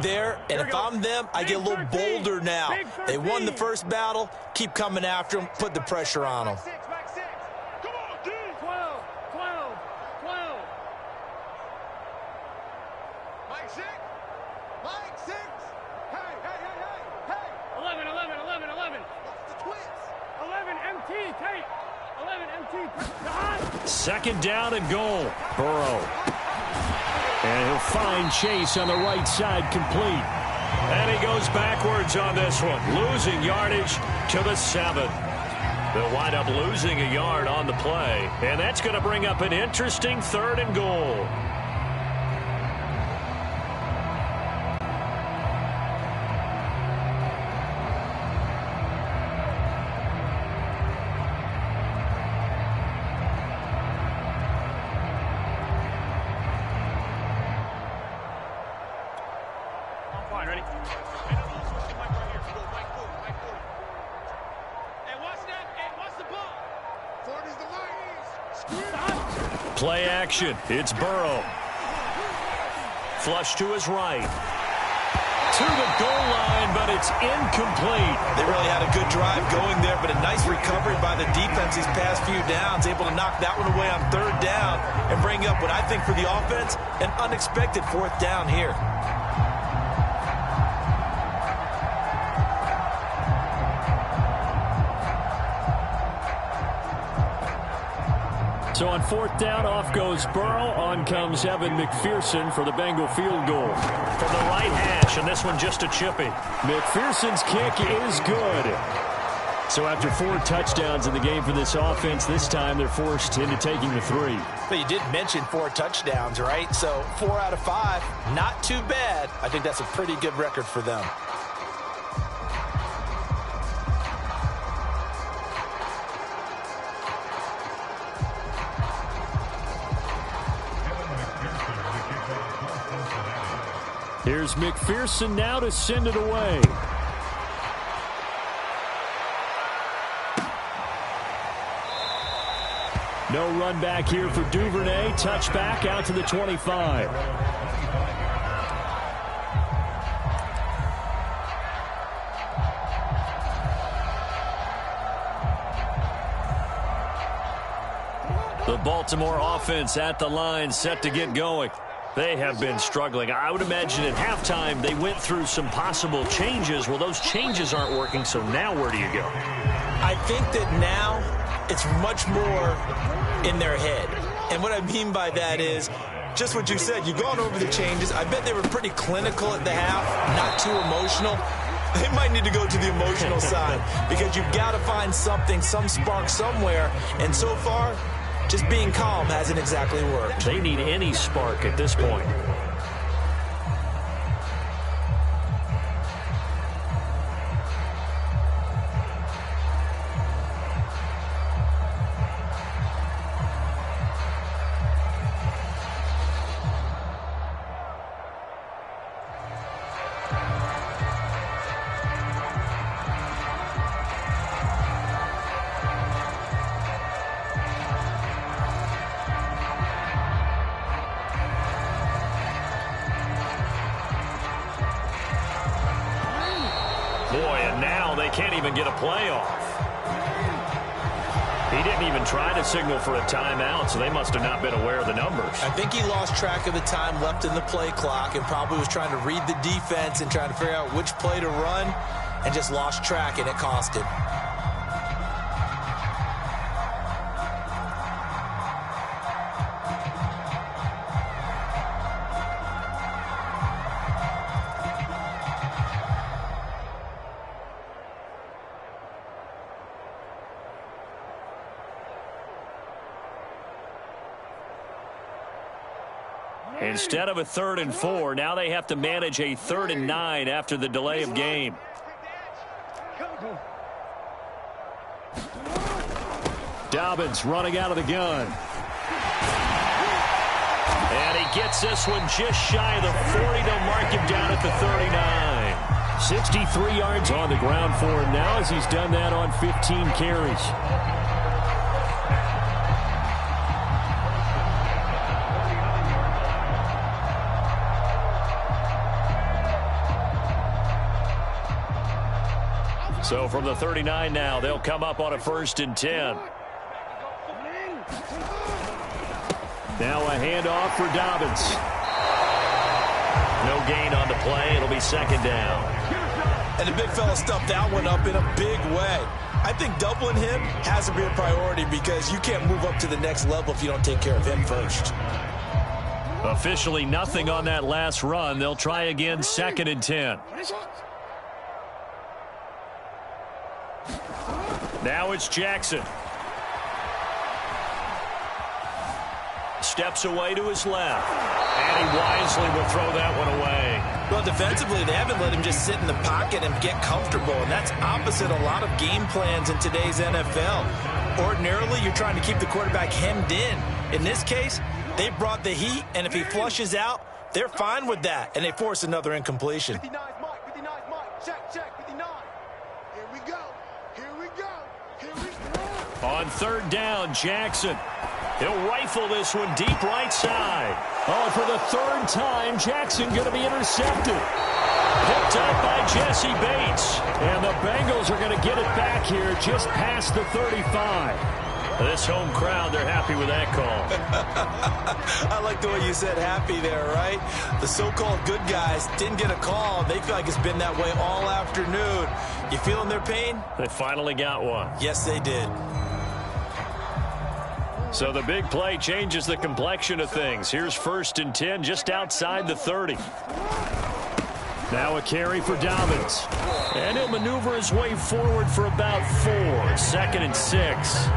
there, and if I'm them, I get a little bolder now. They won the first battle. Keep coming after them. Put the pressure on them. Come on, D. 12. Mike 6. Hey. 11. That's the twins. 11 MT, Tate. 11 MT. Second down and goal. Burrow. And he'll find Chase on the right side, complete. And he goes backwards on this one, losing yardage to the 7. They'll wind up losing a yard on the play, and that's going to bring up an interesting 3rd and goal. Play action. It's Burrow. Flush to his right. To the goal line, but it's incomplete. They really had a good drive going there, but a nice recovery by the defense these past few downs, able to knock that one away on 3rd down and bring up what I think for the offense, an unexpected 4th down here. So on 4th down, off goes Burrow. On comes Evan McPherson for the Bengal field goal. From the right hash, and this one just a chippy. McPherson's kick is good. So after 4 touchdowns in the game for this offense, this time they're forced into taking the 3. But you did mention 4 touchdowns, right? So 4 out of 5, not too bad. I think that's a pretty good record for them. Here's McPherson now to send it away. No run back here for Duvernay. Touchback out to the 25. The Baltimore offense at the line, set to get going. They have been struggling. I would imagine at halftime they went through some possible changes. Well, those changes aren't working, so now where do you go? I think that now it's much more in their head. And what I mean by that is just what you said. You've gone over the changes. I bet they were pretty clinical at the half, not too emotional. They might need to go to the emotional side because you've got to find something, some spark somewhere. And so far, just being calm hasn't exactly worked. They need any spark at this point. Can't even get a play off. He didn't even try to signal for a timeout, so they must have not been aware of the numbers. I think he lost track of the time left in the play clock and probably was trying to read the defense and trying to figure out which play to run and just lost track, and it cost him. Instead of a 3rd and 4, now they have to manage a 3rd and 9 after the delay of game. Dobbins running out of the gun. And he gets this one just shy of the 40. They'll mark him down at the 39. 63 yards on the ground for him now as he's done that on 15 carries. So from the 39 now, they'll come up on a 1st and 10. Now a handoff for Dobbins. No gain on the play. It'll be 2nd down. And the big fella stuffed that one up in a big way. I think doubling him has to be a priority because you can't move up to the next level if you don't take care of him first. Officially nothing on that last run. They'll try again, 2nd and 10. Now it's Jackson. Steps away to his left. And he wisely will throw that one away. Well, defensively, they haven't let him just sit in the pocket and get comfortable, and that's opposite a lot of game plans in today's NFL. Ordinarily, you're trying to keep the quarterback hemmed in. In this case, they brought the heat, and if he flushes out, they're fine with that, and they force another incompletion. 59 Mike, 59 Mike, check, 59. Here we go, here we go, here we go. On 3rd down, Jackson. He'll rifle this one deep right side. Oh, for the 3rd time, Jackson going to be intercepted. Picked up by Jesse Bates. And the Bengals are going to get it back here just past the 35. This home crowd, they're happy with that call. I like the way you said happy there, right? The so-called good guys didn't get a call. They feel like it's been that way all afternoon. You feeling their pain? They finally got one. Yes, they did. So the big play changes the complexion of things. Here's 1st and 10 just outside the 30. Now a carry for Dobbins. And he'll maneuver his way forward for about 4. 2nd and 6.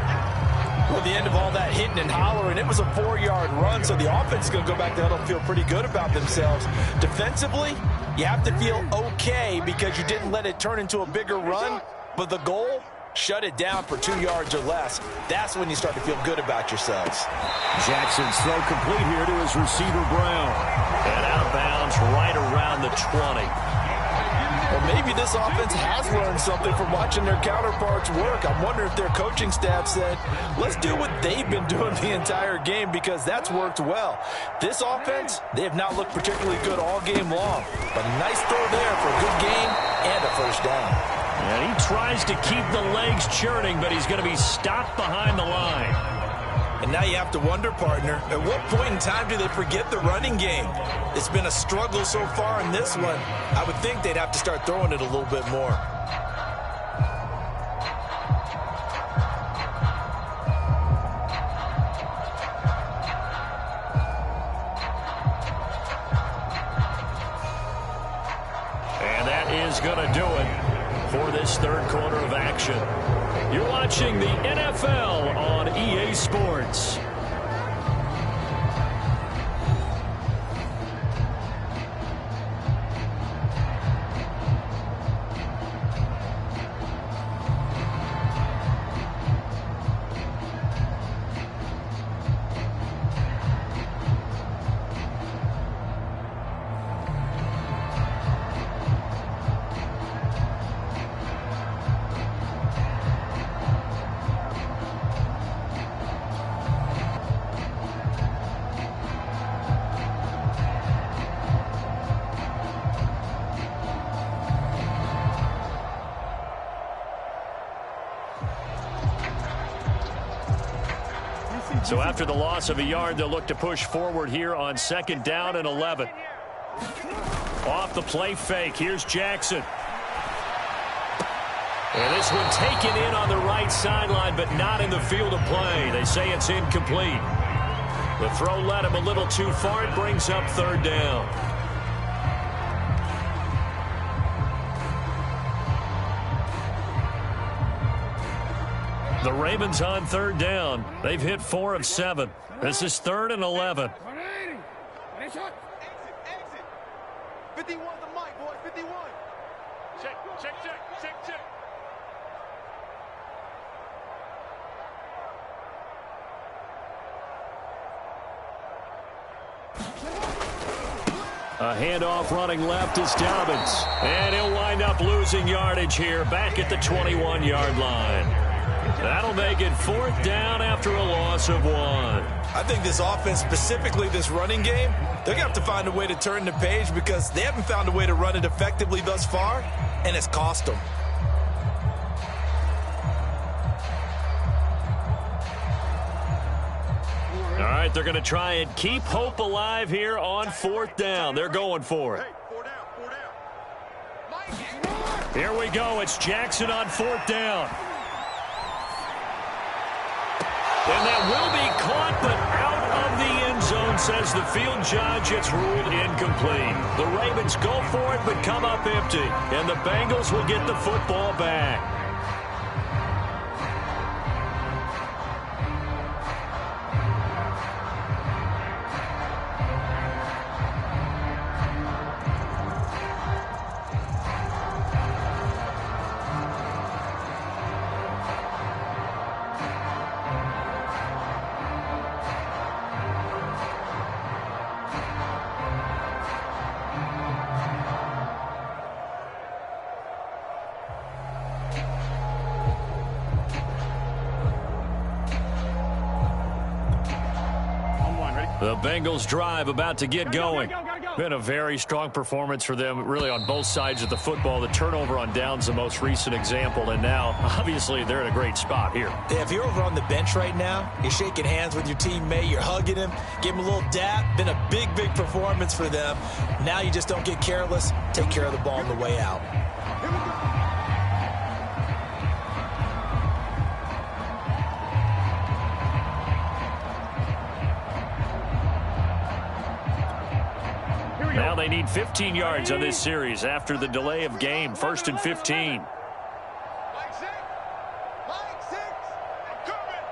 Well, at the end of all that hitting and hollering, it was a 4-yard run, so the offense is going to go back to huddle and feel pretty good about themselves. Defensively, you have to feel okay because you didn't let it turn into a bigger run, but the goal, shut it down for 2 yards or less. That's when you start to feel good about yourselves. Jackson's throw complete here to his receiver, Brown. And out of bounds right around the 20. Well, maybe this offense has learned something from watching their counterparts work. I'm wondering if their coaching staff said, let's do what they've been doing the entire game because that's worked well. This offense, they have not looked particularly good all game long. But a nice throw there for a good game and a 1st down. And he tries to keep the legs churning, but he's going to be stopped behind the line. And now you have to wonder, partner, at what point in time do they forget the running game? It's been a struggle so far in this one. I would think they'd have to start throwing it a little bit more. And that is going to do it for this 3rd quarter of action. You're watching the NFL on EA Sports. So after the loss of a yard, they'll look to push forward here on 2nd down and 11. Off the play fake, here's Jackson. And this one taken in on the right sideline, but not in the field of play. They say it's incomplete. The throw led him a little too far. It brings up 3rd down. The Ravens on 3rd down. They've hit 4 of 7. This is 3rd and 11. 51 the mic, boys, 51. Check. A handoff running left is Dobbins. And he'll wind up losing yardage here back at the 21-yard line. That'll make it 4th down after a loss of 1. I think this offense, specifically this running game, they're going to have to find a way to turn the page because they haven't found a way to run it effectively thus far, and it's cost them. All right, they're going to try and keep hope alive here on 4th down. They're going for it. Here we go. It's Jackson on 4th down. And that will be caught, but out of the end zone, says the field judge. It's ruled incomplete. The Ravens go for it, but come up empty. And the Bengals will get the football back. The Bengals drive about to get going. Been a very strong performance for them, really, on both sides of the football. The turnover on downs, the most recent example, and now, obviously, they're in a great spot here. Yeah, if you're over on the bench right now, you're shaking hands with your teammate, you're hugging him, give him a little dap. Been a big, big performance for them. Now you just don't get careless. Take care of the ball on the way out. Now they need 15 yards on this series after the delay of game. 1st and 15. Mike 6. Mike 6. I'm coming.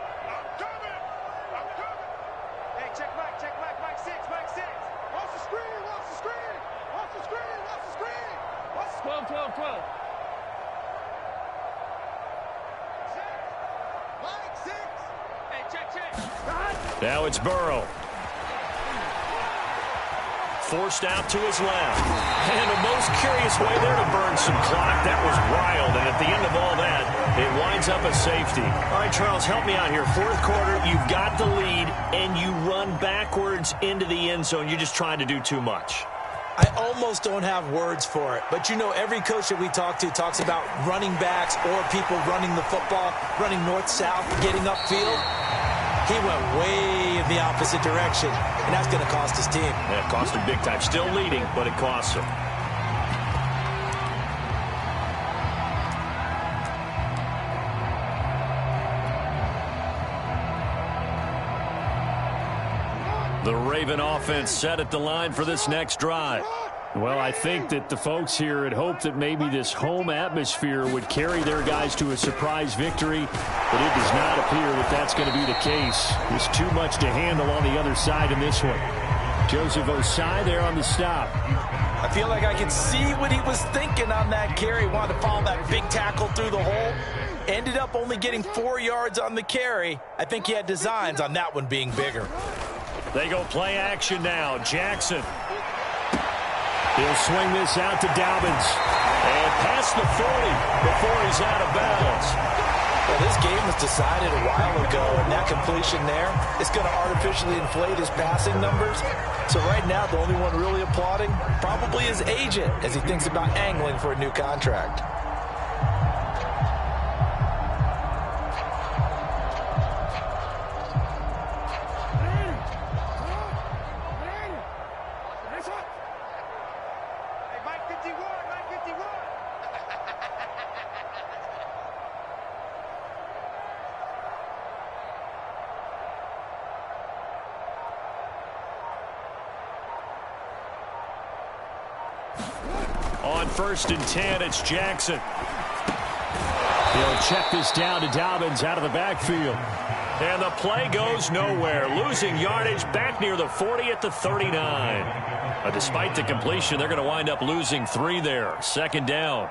Hey, check Mike. Mike 6. Mike 6. Watch the screen. Watch the screen. Watch the screen. Watch the screen. Watch the screen. 12. Mike 6. Hey, check. Now it's Burrow. Forced out to his left. And a most curious way there to burn some clock. That was wild. And at the end of all that, it winds up a safety. All right, Charles, help me out here. 4th quarter, you've got the lead, and you run backwards into the end zone. You're just trying to do too much. I almost don't have words for it. But, you know, every coach that we talk to talks about running backs or people running the football, running north-south, getting upfield. He went way in the opposite direction, and that's going to cost his team. Yeah, it cost him big time. Still leading, but it costs him. The Raven offense set at the line for this next drive. Well, I think that the folks here had hoped that maybe this home atmosphere would carry their guys to a surprise victory, but it does not appear that that's going to be the case. There's too much to handle on the other side in this one. Joseph Osai there on the stop. I feel like I can see what he was thinking on that carry. Wanted to follow that big tackle through the hole. Ended up only getting 4 yards on the carry. I think he had designs on that one being bigger. They go play action now. Jackson. He'll swing this out to Dobbins. And past the 40 before he's out of bounds. Well, this game was decided a while ago, and that completion there is going to artificially inflate his passing numbers. So right now, the only one really applauding probably his agent as he thinks about angling for a new contract. On 1st and 10, it's Jackson. He'll check this down to Dobbins out of the backfield. And the play goes nowhere. Losing yardage back near the 40 at the 39. Despite the completion, they're going to wind up losing 3 there. 2nd down.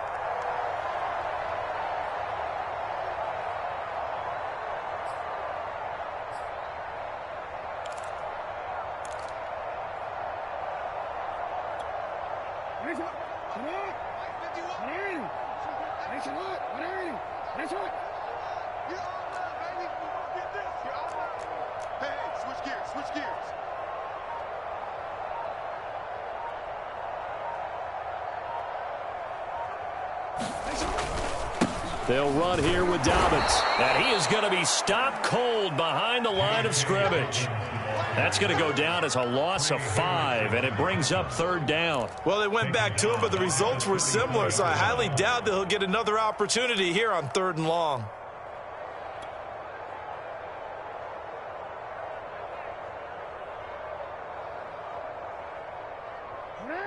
They'll run here with Dobbins. And he is going to be stopped cold behind the line of scrimmage. That's going to go down as a loss of 5, and it brings up 3rd down. Well, they went back to him, but the results were similar, so I highly doubt that he'll get another opportunity here on 3rd and long.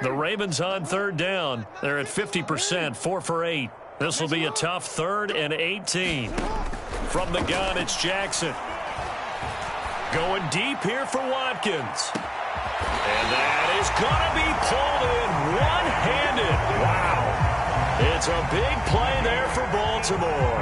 The Ravens on 3rd down. They're at 50%, 4 for 8. This will be a tough 3rd and 18. From the gun, it's Jackson. Going deep here for Watkins. And that is going to be pulled in one-handed. Wow. It's a big play there for Baltimore.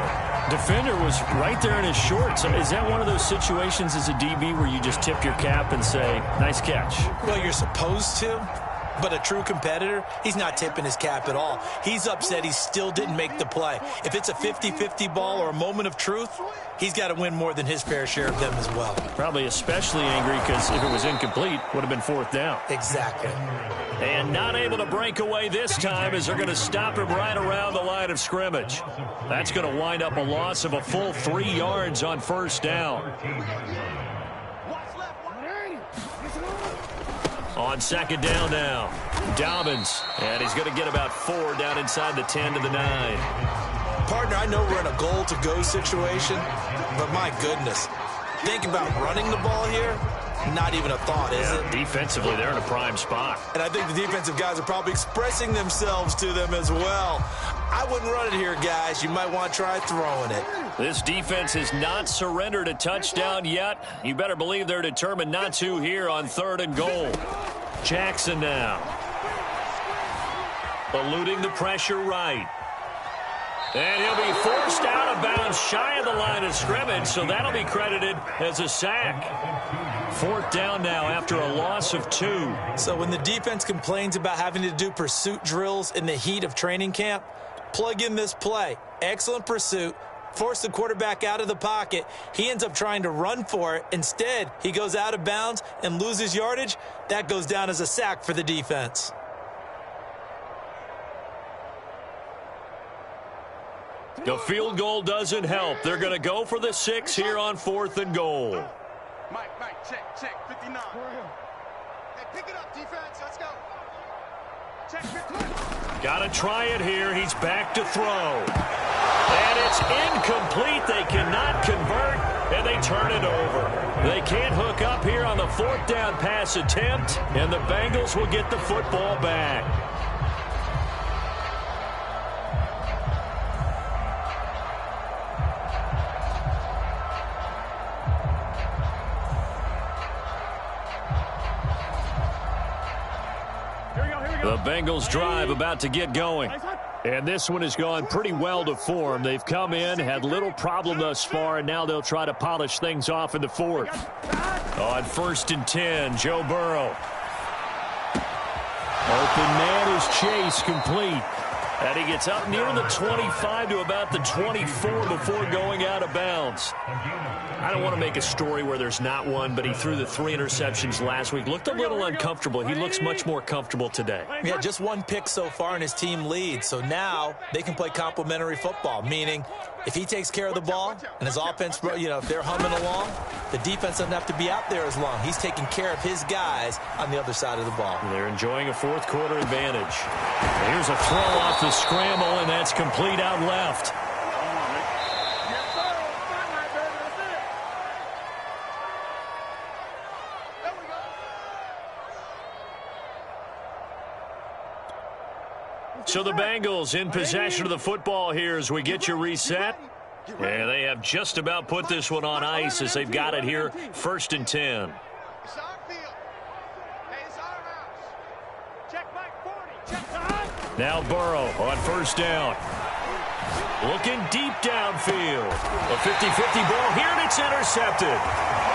Defender was right there in his shorts. Is that one of those situations as a DB where you just tip your cap and say, nice catch? Well, you're supposed to. But a true competitor, he's not tipping his cap at all. He's upset he still didn't make the play. If it's a 50-50 ball or a moment of truth, he's got to win more than his fair share of them as well. Probably especially angry because if it was incomplete, would have been 4th down. Exactly. And not able to break away this time as they're going to stop him right around the line of scrimmage. That's going to wind up a loss of a full 3 yards on 1st down. On 2nd down now, Dobbins, and he's going to get about 4 down inside the 10 to the 9. Partner, I know we're in a goal-to-go situation, but my goodness, think about running the ball here. Not even a thought, is it? Defensively, they're in a prime spot. And I think the defensive guys are probably expressing themselves to them as well. I wouldn't run it here, guys. You might want to try throwing it. This defense has not surrendered a touchdown yet. You better believe they're determined not to here on 3rd and goal. Jackson now. Eluding the pressure right. And he'll be forced out of bounds shy of the line of scrimmage, so that'll be credited as a sack. 4th down now after a loss of 2. So when the defense complains about having to do pursuit drills in the heat of training camp, plug in this play. Excellent pursuit. Force the quarterback out of the pocket. He ends up trying to run for it. Instead, he goes out of bounds and loses yardage. That goes down as a sack for the defense. The field goal doesn't help. They're going to go for the 6 here on 4th and goal. Mike, check, 59. Hey, pick it up, defense, let's go. Check 59. Got to try it here. He's back to throw. And it's incomplete. They cannot convert, and they turn it over. They can't hook up here on the 4th down pass attempt, and the Bengals will get the football back. The Bengals drive about to get going. And this one has gone pretty well to form. They've come in, had little problem thus far, and now they'll try to polish things off in the 4th. On 1st and 10, Joe Burrow. Open man is Chase, complete. And he gets up near the 25 to about the 24 before going out of bounds. I don't want to make a story where there's not one, but he threw the 3 interceptions last week. Looked a little uncomfortable. He looks much more comfortable today. Yeah, just 1 pick so far and his team leads. So now they can play complementary football, meaning if he takes care of the ball and his offense, if they're humming along, the defense doesn't have to be out there as long. He's taking care of his guys on the other side of the ball. They're enjoying a 4th quarter advantage. Here's a throw off the scramble, and that's complete out left. So the Bengals in possession of the football here as we get you reset. And they have just about put this one on ice as they've got it here, 1st and 10. Now Burrow on 1st down. Looking deep downfield. A 50-50 ball here, and it's intercepted.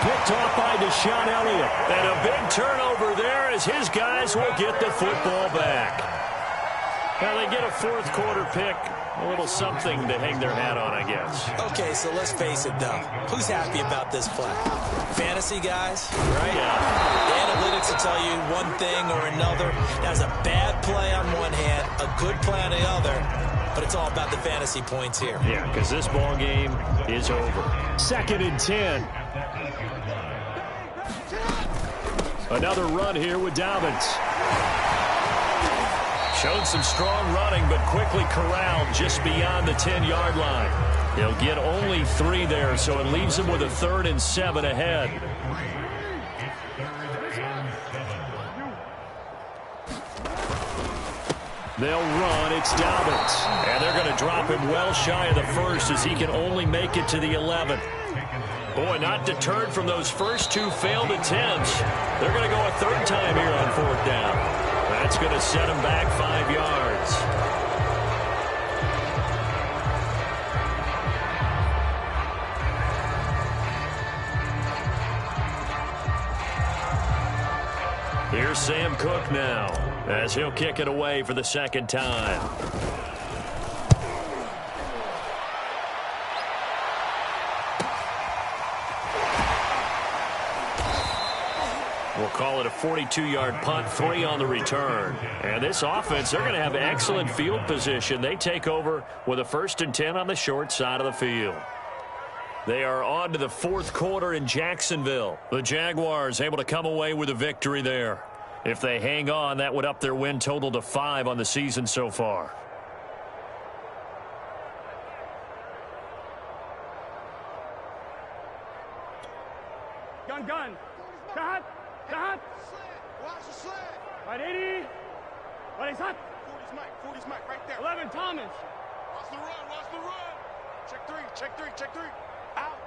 Picked off by Deshaun Elliott. And a big turnover there as his guys will get the football back. Now they get a 4th quarter pick. A little something to hang their hat on, I guess. Okay, so let's face it, though. Who's happy about this play? Fantasy guys, right? Yeah. The analytics will tell you one thing or another. That's a bad play on one hand, a good play on the other, but it's all about the fantasy points here. Yeah, because this ball game is over. 2nd and 10. Another run here with Dobbins. Showed some strong running, but quickly corralled just beyond the 10-yard line. He'll get only 3 there, so it leaves him with a 3rd and 7 ahead. They'll run. It's Dobbins. And they're going to drop him well shy of the 1st as he can only make it to the 11th. Boy, not deterred from those first 2 failed attempts. They're going to go a 3rd time here on 4th down. That's going to set him back 5 yards. Here's Sam Cook now, as he'll kick it away for the 2nd time. We'll call it a 42-yard punt, 3 on the return. And this offense, they're going to have excellent field position. They take over with a 1st and 10 on the short side of the field. They are on to the 4th quarter in Jacksonville. The Jaguars able to come away with a victory there. If they hang on, that would up their win total to 5 on the season so far. Gun. Cut. Watch the slant. Right, 80. What is that? 40's Mike, right there. 11, Thomas. Watch the run. Check 3. Out.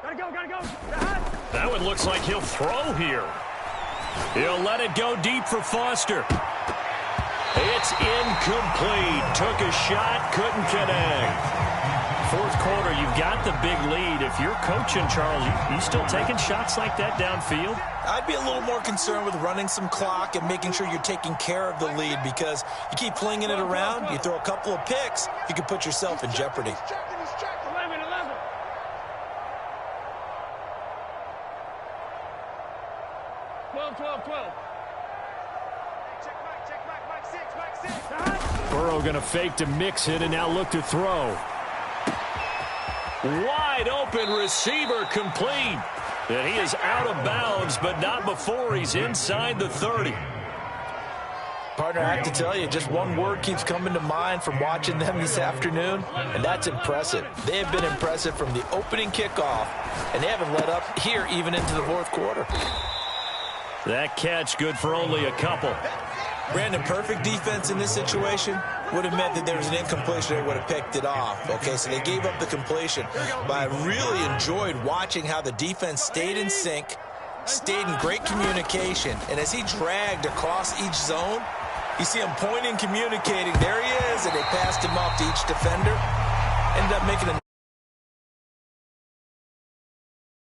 Gotta go. That one looks like he'll throw here. He'll let it go deep for Foster. It's incomplete. Took a shot, couldn't connect. 4th quarter, you've got the big lead. If you're coaching, Charles, you still taking shots like that downfield? I'd be a little more concerned with running some clock and making sure you're taking care of the lead, because you keep flinging it around, you throw a couple of picks, you can put yourself in jeopardy. 11. 12. Check Mike 6. Burrow going to fake to mix it and now look to throw. Wide open receiver complete. And he is out of bounds, but not before he's inside the 30. Partner, I have to tell you, just one word keeps coming to mind from watching them this afternoon, and that's impressive. They have been impressive from the opening kickoff, and they haven't let up here even into the 4th quarter. That catch good for only a couple. Brandon, perfect defense in this situation would have meant that there was an incompletion. They would have picked it off. Okay, so they gave up the completion. But I really enjoyed watching how the defense stayed in sync, stayed in great communication. And as he dragged across each zone, you see him pointing, communicating. There he is, and they passed him off to each defender. Ended up making a